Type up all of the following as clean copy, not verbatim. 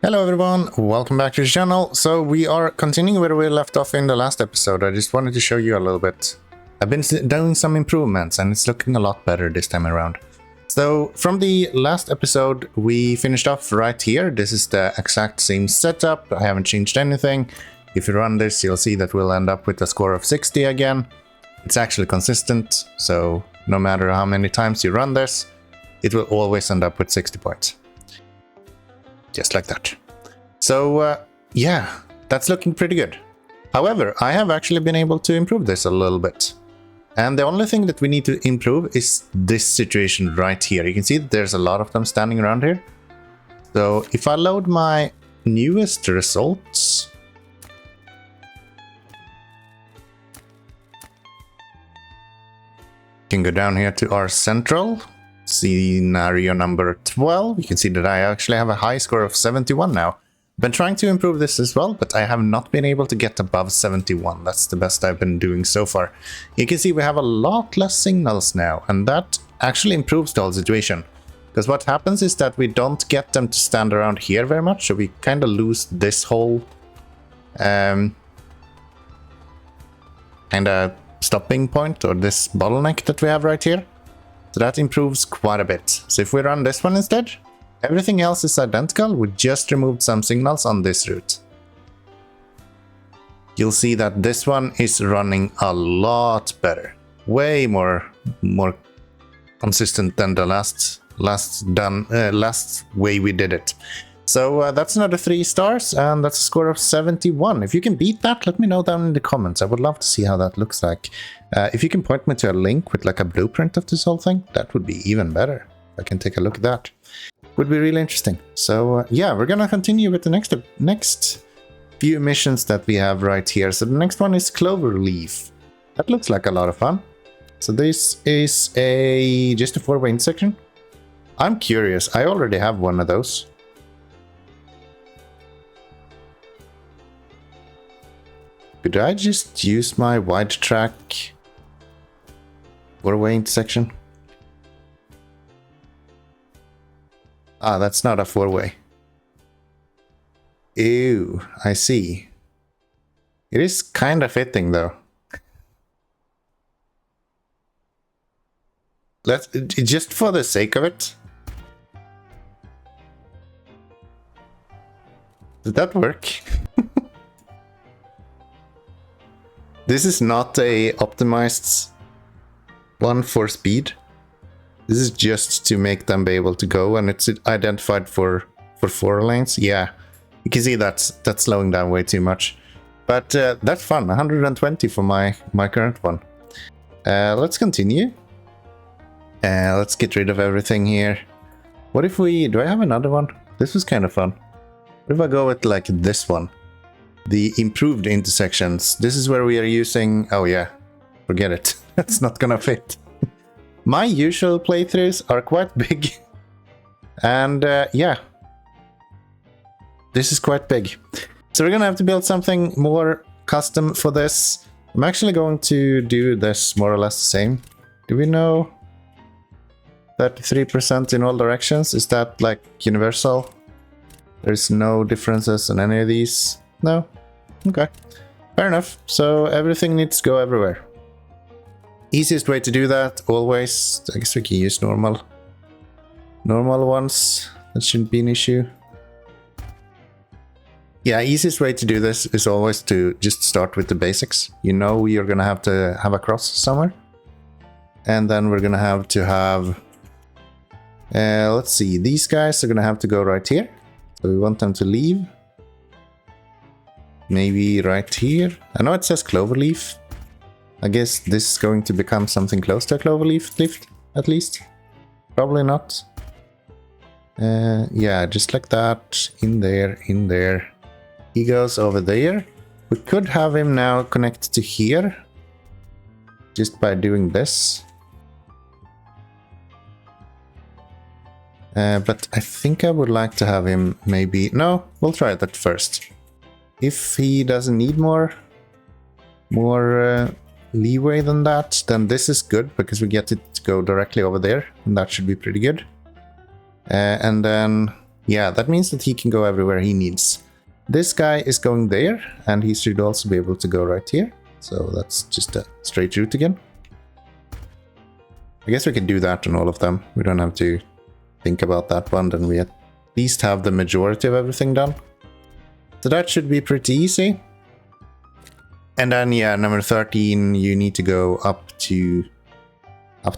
Hello everyone, welcome back to the channel. So we are continuing where we left off in the last episode. I just wanted to show you a little bit. I've been doing some improvements and it's looking a lot better this time around. So from the last episode we finished off right here. This is the exact same setup. I haven't changed anything. If you run this, you'll see that we'll end up with a score of 60 again. It's actually consistent, so no matter how many times you run this, it will always end up with 60 points. Just like that. So yeah, that's looking pretty good. However, I have actually been able to improve this a little bit. And the only thing that we need to improve is this situation right here. You can see that there's a lot of them standing around here. So if I load my newest results, can go down here to our central scenario number 12. You can see that I actually have a high score of 71 now. Been trying to improve this as well, but I have not been able to get above 71. That's the best I've been doing so far. You can see we have a lot less signals now, and that actually improves the whole situation. Because what happens is that we don't get them to stand around here very much, so we kind of lose this whole kind of stopping point, or this bottleneck that we have right here. So that improves quite a bit. So if we run this one instead, everything else is identical. We just removed some signals on this route. You'll see that this one is running a lot better, way more consistent than the last way we did it. So that's another 3 stars, and that's a score of 71. If you can beat that, let me know down in the comments. I would love to see how that looks like. If you can point me to a link with like a blueprint of this whole thing, that would be even better. I can take a look at that. Would be really interesting. So yeah, we're gonna continue with the next few missions that we have right here. So the next one is Cloverleaf. That looks like a lot of fun. So this is just a 4-way intersection. I'm curious. I already have one of those. Could I just use my wide track 4-way intersection? Ah, that's not a 4-way. Ew, I see. It is kind of fitting though. Just for the sake of it. Did that work? This is not a optimized one for speed. This is just to make them be able to go, and it's identified for 4 lanes. Yeah, you can see that's slowing down way too much. But that's fun. 120 for my current one. Let's continue. Let's get rid of everything here. What if we... do I have another one? This was kind of fun. What if I go with like this one? The improved intersections. This is where we are using... oh yeah, forget it. That's not gonna fit. My usual playthroughs are quite big. And yeah, this is quite big. So we're gonna have to build something more custom for this. I'm actually going to do this more or less the same. Do we know 33% in all directions? Is that like universal? There's no differences in any of these? No? Okay. Fair enough. So everything needs to go everywhere. Easiest way to do that, always, I guess we can use normal ones. That shouldn't be an issue. Yeah, easiest way to do this is always to just start with the basics. You know you're gonna have to have a cross somewhere. And then we're gonna have to have... let's see, these guys are gonna have to go right here. So we want them to leave. Maybe right here. I know it says Cloverleaf. I guess this is going to become something close to a Cloverleaf lift, at least. Probably not. Yeah, just like that. In there. He goes over there. We could have him now connect to here. Just by doing this. But I think I would like to have him maybe... no, we'll try that first. If he doesn't need more leeway than that, then this is good because we get it to go directly over there, and that should be pretty good. And then Yeah, that means that he can go everywhere he needs. This guy is going there, and he should also be able to go right here. So that's just a straight route again. I guess we could do that on all of them. We don't have to think about that one, then we at least have the majority of everything done. So that should be pretty easy. And then, yeah, number 13, you need to go up to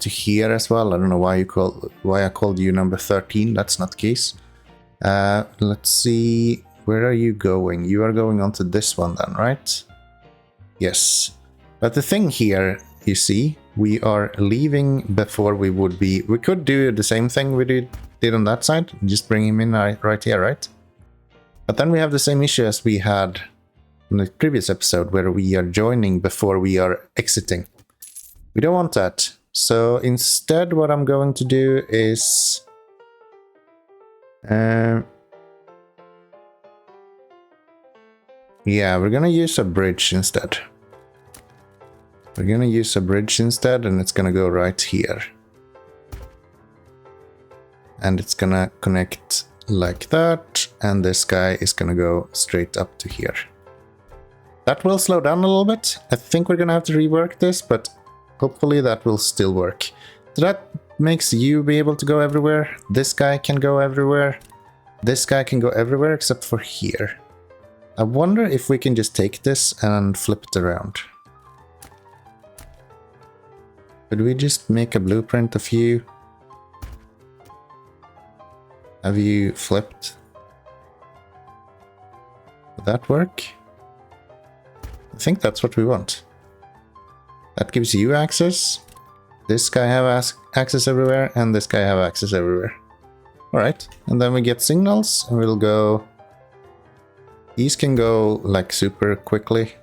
here as well. I don't know why I called you number 13. That's not the case. Let's see. Where are you going? You are going onto this one then, right? Yes. But the thing here, you see, we are leaving before we would be. We could do the same thing we did on that side. Just bring him in right here, right? But then we have the same issue as we had in the previous episode, where we are joining before we are exiting. We don't want that. So instead, what I'm going to do is yeah, we're gonna use a bridge instead. We're gonna use a bridge instead, and it's gonna go right here. And it's gonna connect like that, and this guy is gonna go straight up to here. That will slow down a little bit. I think we're gonna have to rework this, but hopefully that will still work. So that makes you be able to go everywhere. This guy can go everywhere. This guy can go everywhere except for here. I wonder if we can just take this and flip it around. Could we just make a blueprint of you? Have you flipped? Would that work? I think that's what we want. That gives you access. This guy have access everywhere, and this guy have access everywhere. Alright, and then we get signals, and we'll go... These can go like super quickly.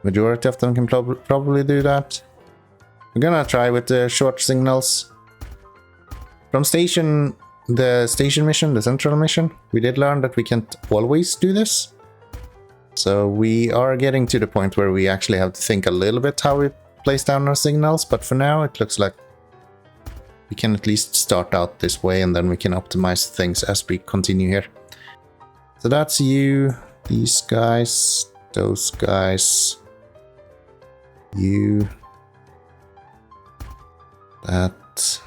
Majority of them can probably do that. We're gonna try with the short signals. From the station mission, the central mission, we did learn that we can't always do this. So we are getting to the point where we actually have to think a little bit how we place down our signals, but for now it looks like we can at least start out this way, and then we can optimize things as we continue here. So that's you, these guys, those guys, you, that,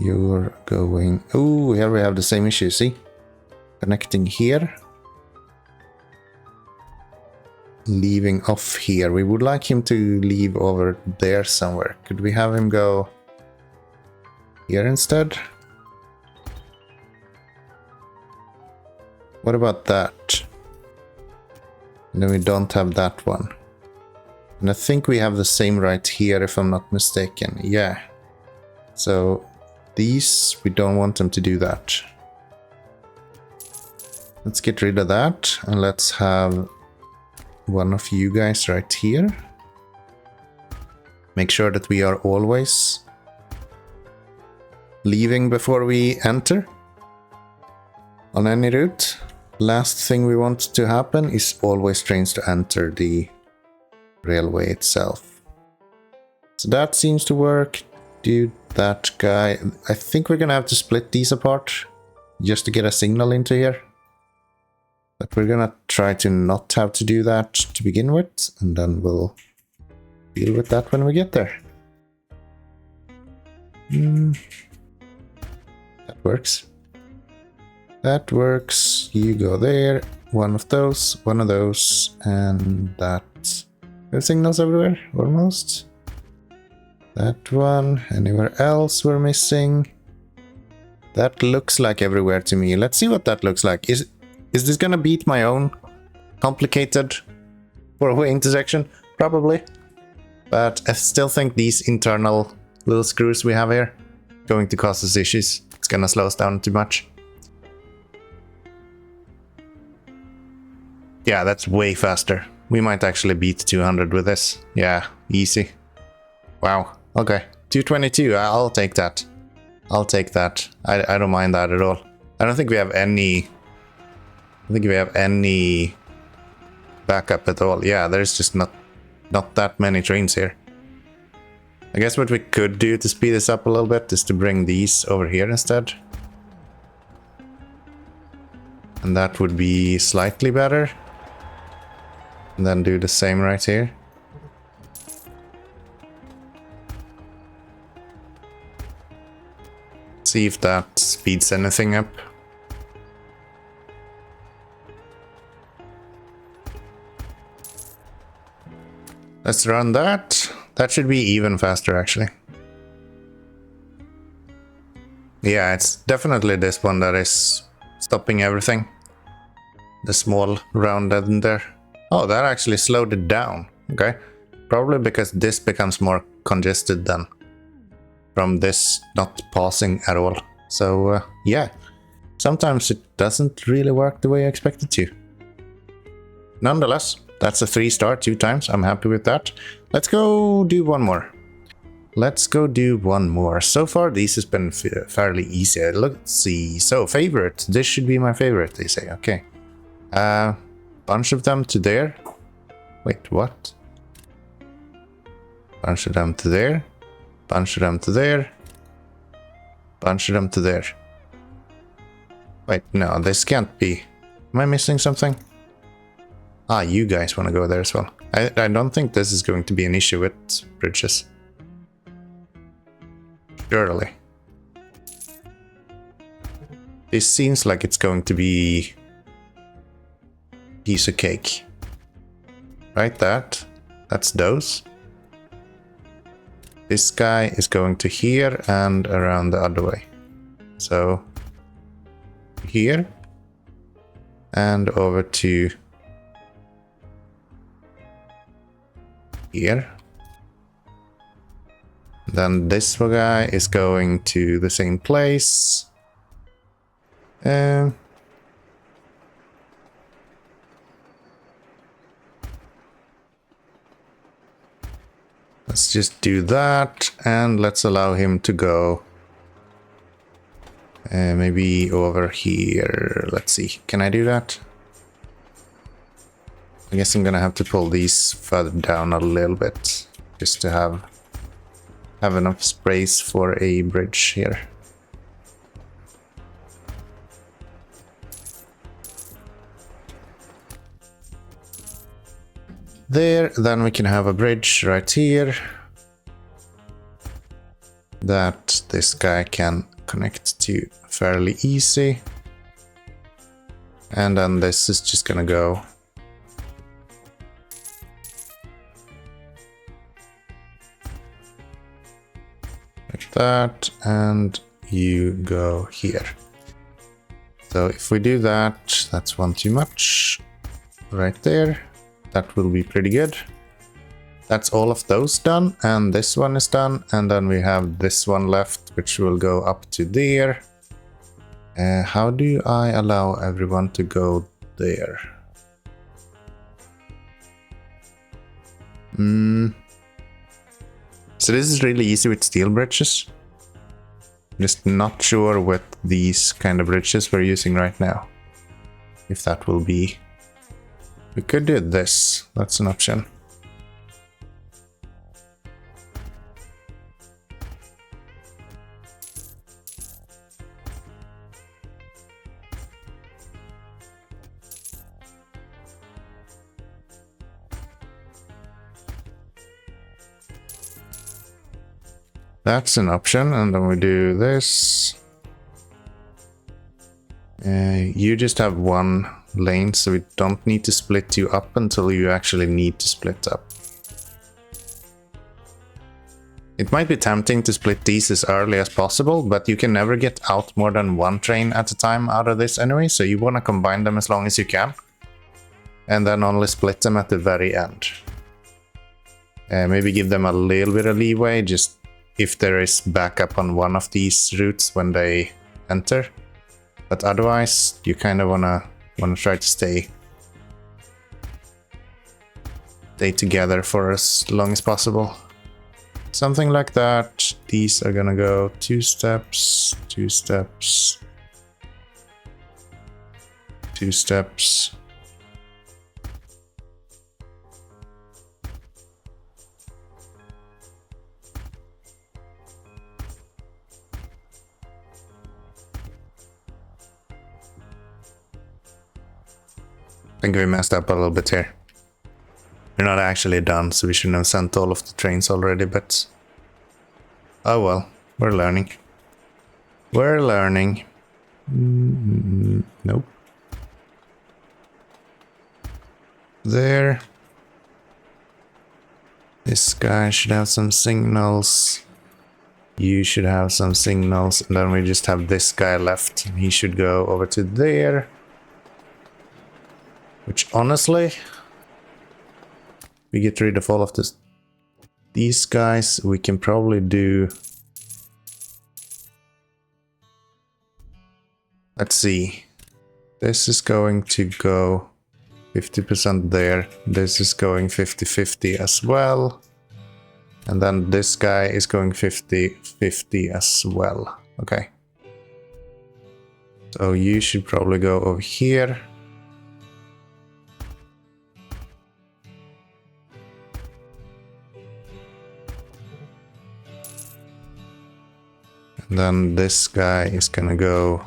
you're going... Oh, here we have the same issue, see? Connecting here. Leaving off here. We would like him to leave over there somewhere. Could we have him go here instead? What about that? And then we don't have that one. And I think we have the same right here, if I'm not mistaken. Yeah. So these, we don't want them to do that. Let's get rid of that, and let's have one of you guys right here. Make sure that we are always leaving before we enter on any route. Last thing we want to happen is always trains to enter the railway itself. So that seems to work. Do that guy. I think we're gonna have to split these apart just to get a signal into here. But we're gonna try to not have to do that to begin with, and then we'll deal with that when we get there. That works. That works. You go there. One of those, and that. There are signals everywhere, almost. That one. Anywhere else we're missing? That looks like everywhere to me. Let's see what that looks like. Is this gonna beat my own complicated four-way intersection? Probably. But I still think these internal little screws we have here are going to cause us issues. It's gonna slow us down too much. Yeah, that's way faster. We might actually beat 200 with this. Yeah, easy. Wow. Okay. 222. I'll take that. I'll take that. I don't mind that at all. I don't think we have any... I think we have any backup at all. Yeah, there's just not that many trains here. I guess what we could do to speed this up a little bit is to bring these over here instead. And that would be slightly better. And then do the same right here. See if that speeds anything up. Let's run that. That should be even faster, actually. Yeah, it's definitely this one that is stopping everything. The small round end there. Oh, that actually slowed it down. Okay. Probably because this becomes more congested then. From this not pausing at all. So, yeah. Sometimes it doesn't really work the way I expect it to. Nonetheless, that's a 3-star 2 times. I'm happy with that. Let's go do one more. Let's go do one more. So far, these has been fairly easy. Let's see. So, favorite. This should be my favorite, they say. Okay. Bunch of them to there. Wait, what? Bunch of them to there. Bunch of them to there. Bunch of them to there. Wait, no, this can't be. Am I missing something? Ah, you guys want to go there as well. I don't think this is going to be an issue with bridges. Surely. This seems like it's going to be piece of cake. Right, that's those. This guy is going to here and around the other way. So here and over to here. Then this guy is going to the same place. Let's just do that, and let's allow him to go maybe over here. Let's see, can I do that? I guess I'm gonna have to pull these further down a little bit just to have enough space for a bridge here. There, then we can have a bridge right here that this guy can connect to fairly easy. And then this is just gonna go like that, and you go here. So if we do that, that's one too much right there. That will be pretty good. That's all of those done, and this one is done, and then we have this one left, which will go up to there. How do I allow everyone to go there? So this is really easy with steel bridges. Just not sure with these kind of bridges we're using right now. If that will be... We could do this. That's an option. That's an option, and then we do this. You just have one lane, so we don't need to split you up until you actually need to split up. It might be tempting to split these as early as possible, but you can never get out more than one train at a time out of this anyway, so you want to combine them as long as you can. And then only split them at the very end. Maybe give them a little bit of leeway, just if there is backup on one of these routes when they enter. But otherwise, you kind of wanna try to stay together for as long as possible. Something like that. These are gonna go 2 steps, 2 steps, 2 steps. think we messed up a little bit here. We're not actually done, so we shouldn't have sent all of the trains already, but... Oh well, we're learning. We're learning. Nope. There. This guy should have some signals. You should have some signals, and then we just have this guy left. He should go over to there. Which honestly, we get rid of all of these guys. We can probably do... Let's see. This is going to go 50% there. This is going 50-50 as well. And then this guy is going 50-50 as well. Okay. So you should probably go over here. And then this guy is gonna go...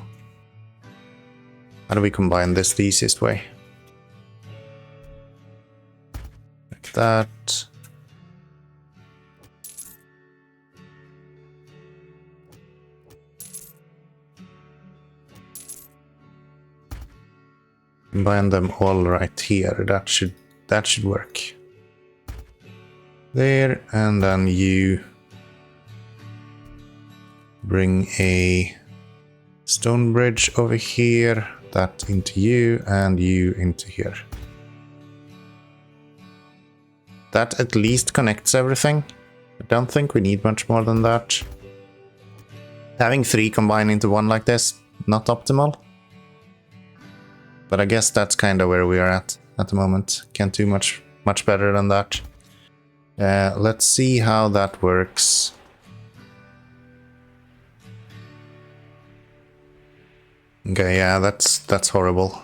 How do we combine this the easiest way? Like that. Combine them all right here. That should work. There, and then you bring a stone bridge over here, that into you, and you into here. That at least connects everything. I don't think we need much more than that. Having 3 combine into 1 like this, not optimal. But I guess that's kind of where we are at the moment. Can't do much better than that. Let's see how that works. Okay, yeah, that's horrible.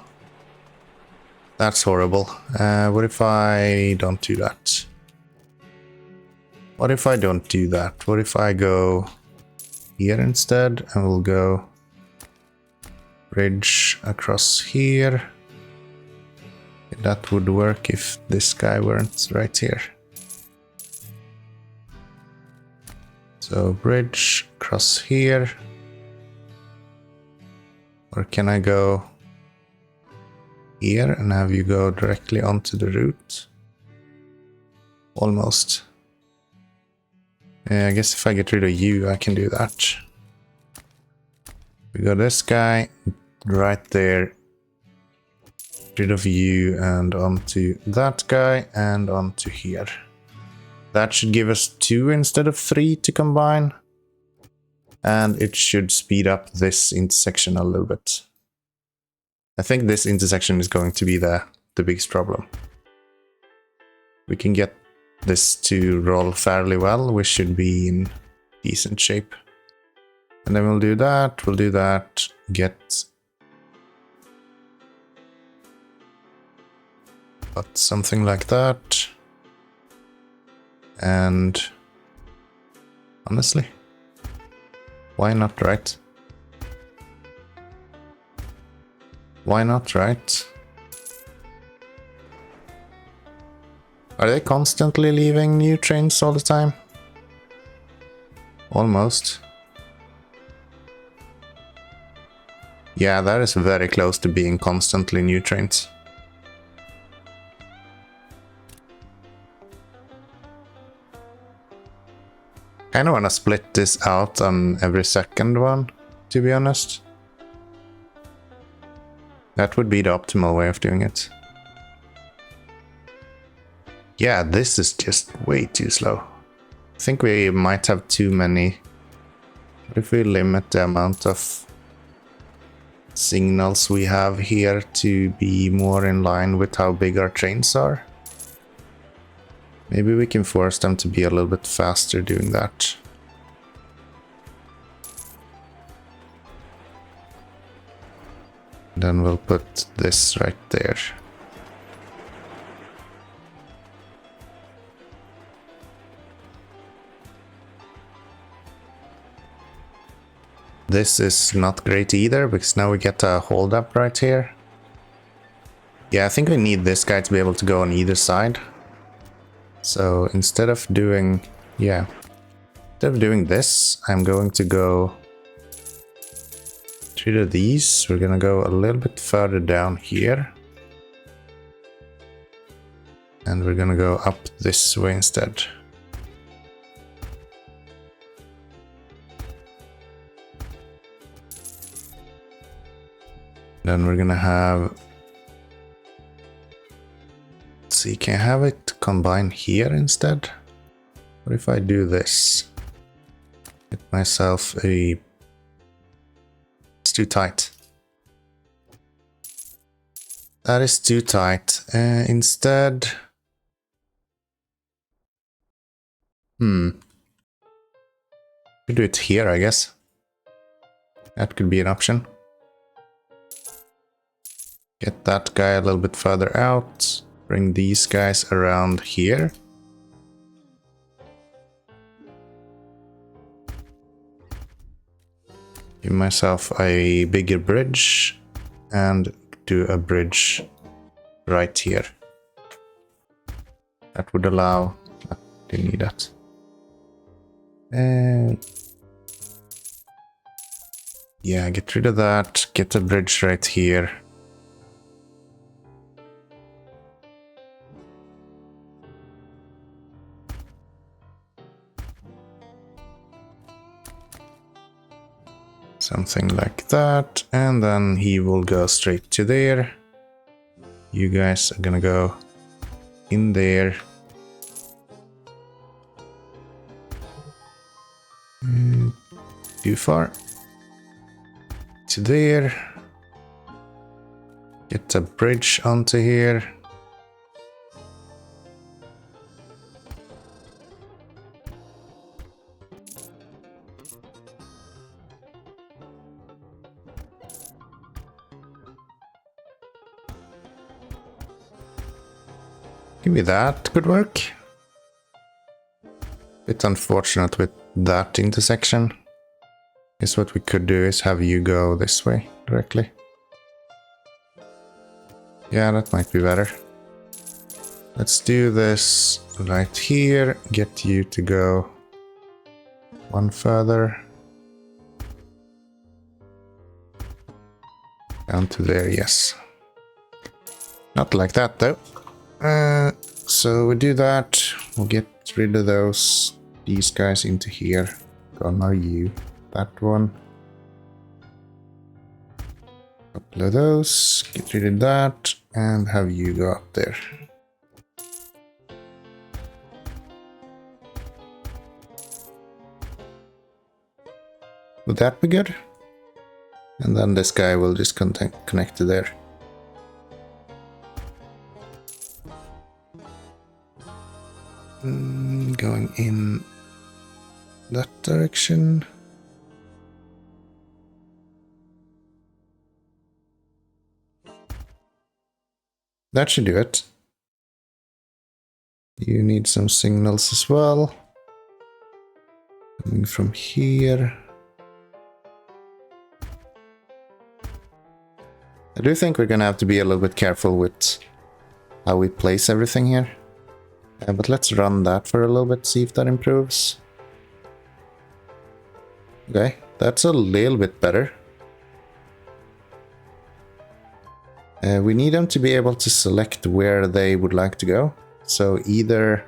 That's horrible. What if I don't do that? What if I don't do that? What if I go here instead, and we'll go bridge across here. That would work if this guy weren't right here. So bridge across here. Or can I go here and have you go directly onto the route? Almost. I guess if I get rid of you, I can do that. We got this guy right there. Rid of you and onto that guy and onto here. That should give us 2 instead of 3 to combine. And it should speed up this intersection a little bit. I think this intersection is going to be the biggest problem. We can get this to roll fairly well. We should be in decent shape. And then we'll do that, get but something like that. And honestly, why not, right? Why not, right? Are they constantly leaving new trains all the time? Almost. Yeah, that is very close to being constantly new trains. Kinda wanna split this out on every second one, to be honest. That would be the optimal way of doing it. Yeah, this is just way too slow. I think we might have too many. What if we limit the amount of signals we have here to be more in line with how big our trains are? Maybe we can force them to be a little bit faster doing that. Then we'll put this right there. This is not great either, because now we get a hold up right here. Yeah, I think we need this guy to be able to go on either side. So instead of doing, yeah, instead of doing this, I'm going to go 3 of these. We're gonna go a little bit further down here. And we're gonna go up this way instead. Then we're gonna have, let's see, can I have it combine here instead? What if I do this? Get myself a, it's too tight. That is too tight. Instead, we do it here, I guess. That could be an option. Get that guy a little bit further out. Bring these guys around here. Give myself a bigger bridge and do a bridge right here. That would allow, didn't need that. And yeah, get rid of that, get a bridge right here. Something like that, and then he will go straight to there. You guys are gonna go in there. Too far. To there. Get a bridge onto here. Maybe that could work. Bit unfortunate with that intersection. Guess what we could do is have you go this way directly. Yeah, that might be better. Let's do this right here. Get you to go one further. Down to there, yes. Not like that though. So we do that. We'll get rid of these guys into here. Gone are you. That one. Couple of those. Get rid of that. And have you go up there. Would that be good? And then this guy will just connect to there. Going in that direction. That should do it. You need some signals as well. Coming from here. I do think we're gonna have to be a little bit careful with how we place everything here. But let's run that for a little bit, see if that improves. Okay, that's a little bit better. We need them to be able to select where they would like to go. So either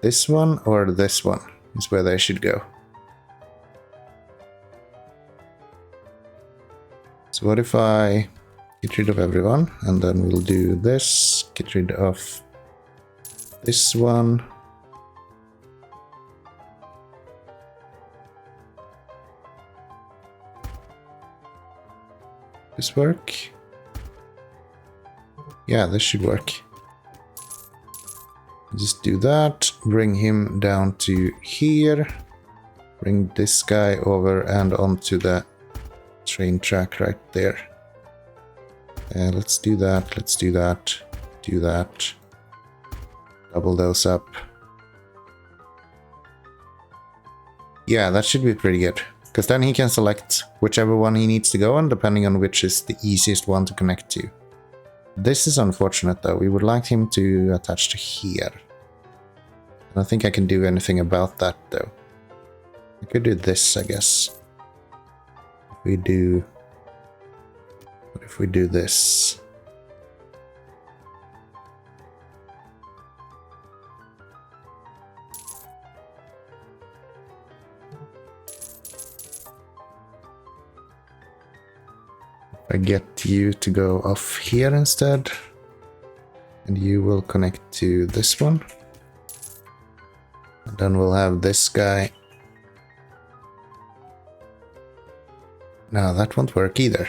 this one or this one is where they should go. So what if I get rid of everyone and then we'll do this, get rid of this one. This work? Yeah, this should work. Just do that, bring him down to here, bring this guy over and onto the train track right there. Let's do that, let's do that, do that. Double those up. Yeah, that should be pretty good. Because then he can select whichever one he needs to go on, depending on which is the easiest one to connect to. This is unfortunate though. We would like him to attach to here. I don't think I can do anything about that though. I could do this, I guess. If we do... What if we do this? I get you to go off here instead, and you will connect to this one, and then we'll have this guy. No, that won't work either,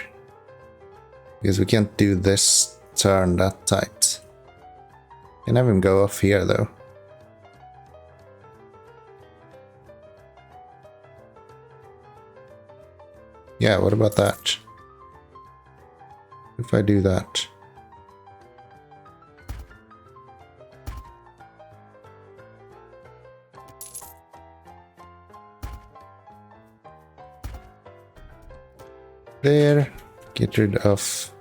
because we can't do this turn that tight. Can have him go off here though. Yeah, what about that? If I do that. There. Get rid of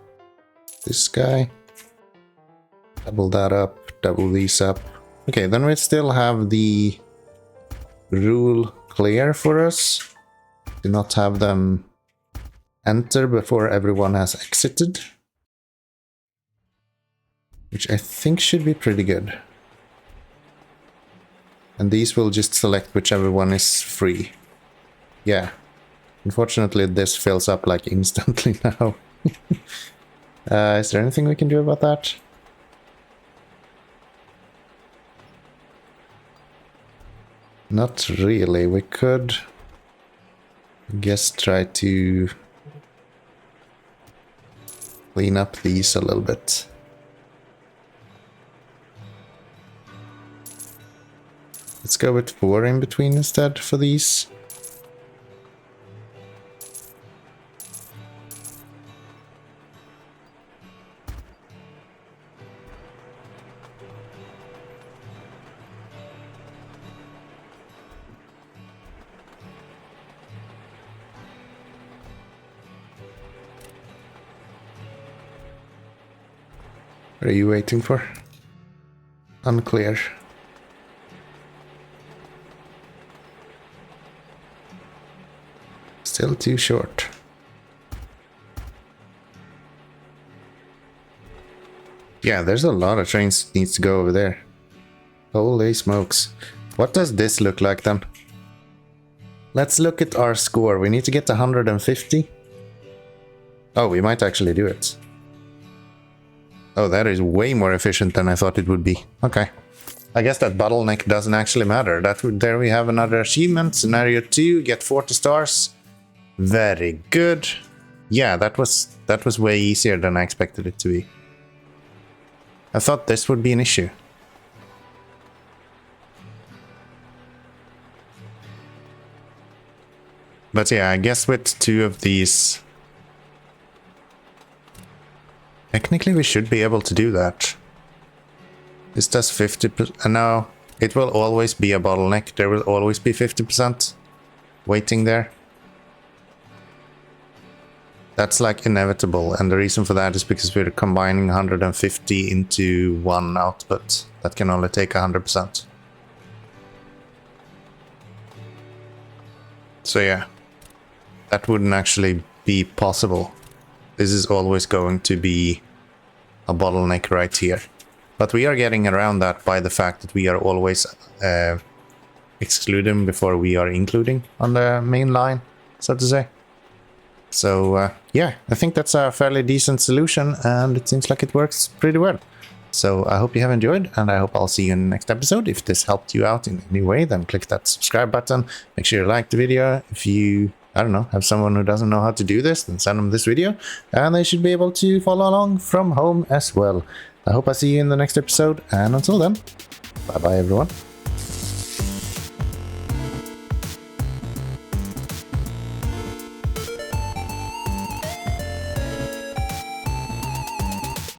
this guy. Double that up. Double these up. Okay, then we still have the rule clear for us. Do not have them enter before everyone has exited, which I think should be pretty good. And these will just select whichever one is free. Yeah. Unfortunately, this fills up like instantly now. Is there anything we can do about that? Not really. We could, I guess, try to clean up these a little bit. Let's go with 4 in between instead for these. What are you waiting for? Unclear. Still too short. Yeah, there's a lot of trains needs to go over there. Holy smokes. What does this look like then? Let's look at our score. We need to get to 150. Oh, we might actually do it. Oh, that is way more efficient than I thought it would be. Okay. I guess that bottleneck doesn't actually matter. There we have another achievement. Scenario 2, get 40 stars. Very good. Yeah, that was way easier than I expected it to be. I thought this would be an issue. But yeah, I guess with 2 of these... Technically, we should be able to do that. This does 50%. No, it will always be a bottleneck. There will always be 50% waiting there. That's like inevitable, and the reason for that is because we're combining 150 into one output that can only take 100%. So yeah, that wouldn't actually be possible. This is always going to be a bottleneck right here. But we are getting around that by the fact that we are always excluding before we are including on the main line, so to say. So yeah, I think that's a fairly decent solution, and it seems like it works pretty well. So I hope you have enjoyed, and I hope I'll see you in the next episode. If this helped you out in any way, then click that subscribe button. Make sure you like the video. If you, I don't know, have someone who doesn't know how to do this, then send them this video, and they should be able to follow along from home as well. I hope I see you in the next episode, and until then, bye bye everyone.